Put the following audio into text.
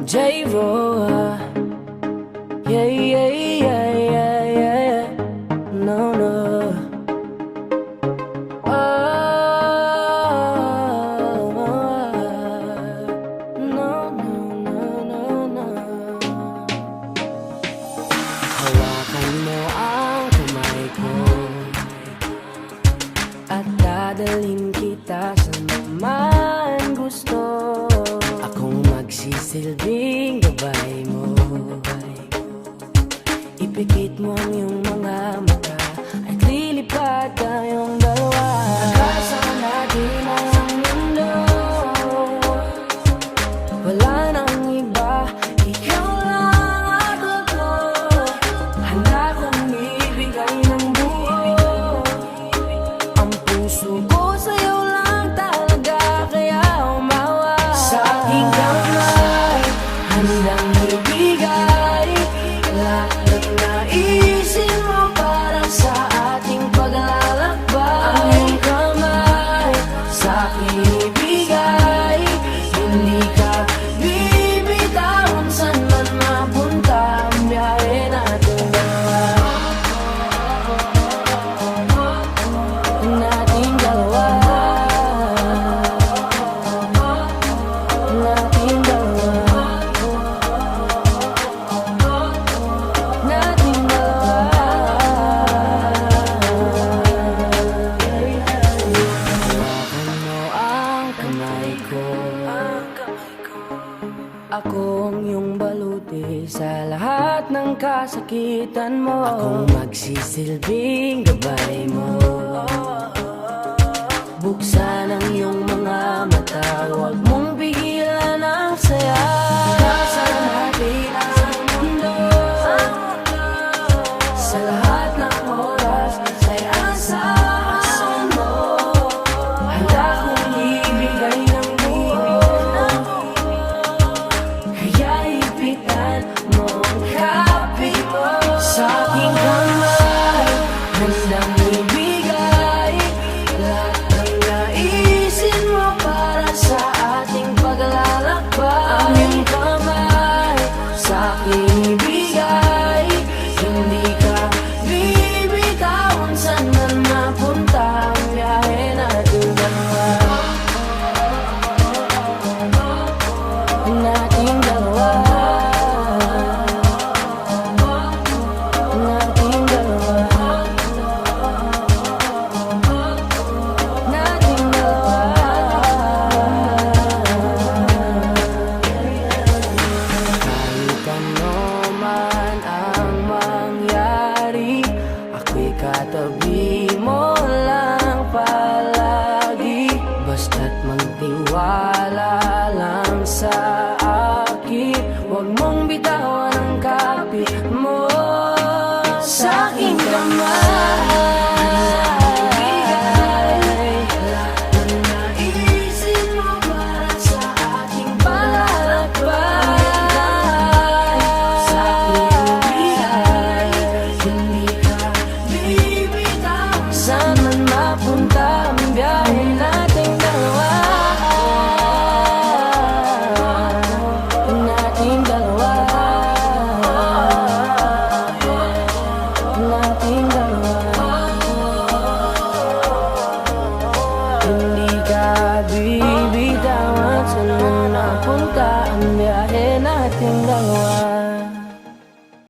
J-Ro, yeah, yeah, yeah, yeah, yeah. No, no. Oh, no, no, no, no, no. Hawakan mo ang kamay ko at dadalhin kita sa naman gusto. Akong magsisilbing gabay mo. Ipikit mo ang iyong mga mata at lilipad tayong dalawa. Kasama natin ang mundo. Wala nang iba, ikaw lang ako. Handa kong ibigay ng buo. Ang puso ko sa'yo lang talaga, kaya umawa. Sa aking kamay, handang ibigay lahat ng naisin mo para sa ating paglalakbay. Ang iyong kamay sa aking ibigay, hindi ka bibitawan saan man mapunta ang biyahe natin dalawa. Nating dalawa. Nating dalawa. Nating dalawa. Hawakan mo ang kamay ko. Ako ang iyong baluti sa lahat ng kasakitan mo. Akong magsisilbing gabay mo. Buksan ang iyong mga mata, huwag mong pigilan ang saya. Kasama natin ang mundo. Sa lahat ng oras ay asahan mo. Handa kong ibigay ng buo. Kaya ipitan mo ang kapit mo. Sa aking kamay, handang ibigay lahat ng naisin mo para sa ating paglalakbay. Ang iyong kamay sa aking ibigay, hindi ka bibitawan saan man mapunta ang biyahe natin dalawa. Nating dalawa. Nating dalawa. Nating dalawa. Kahit ano man ang mangyari, ako'y katabi mo lang palagi. Basta't magtiwala lang sa akin, huwag mong bitawan ang kapit mo. Sa aking kamay, lahat ng naisin mo para sa ating paglalakbay. Sa aking bigay, hindi ka bibitawan saan man mapunta ang biyahe nating dalawa. Nating dalawa. Nating dalawa. Hindi ka bibitawan saan man napunta ang biyahe nating dalawa.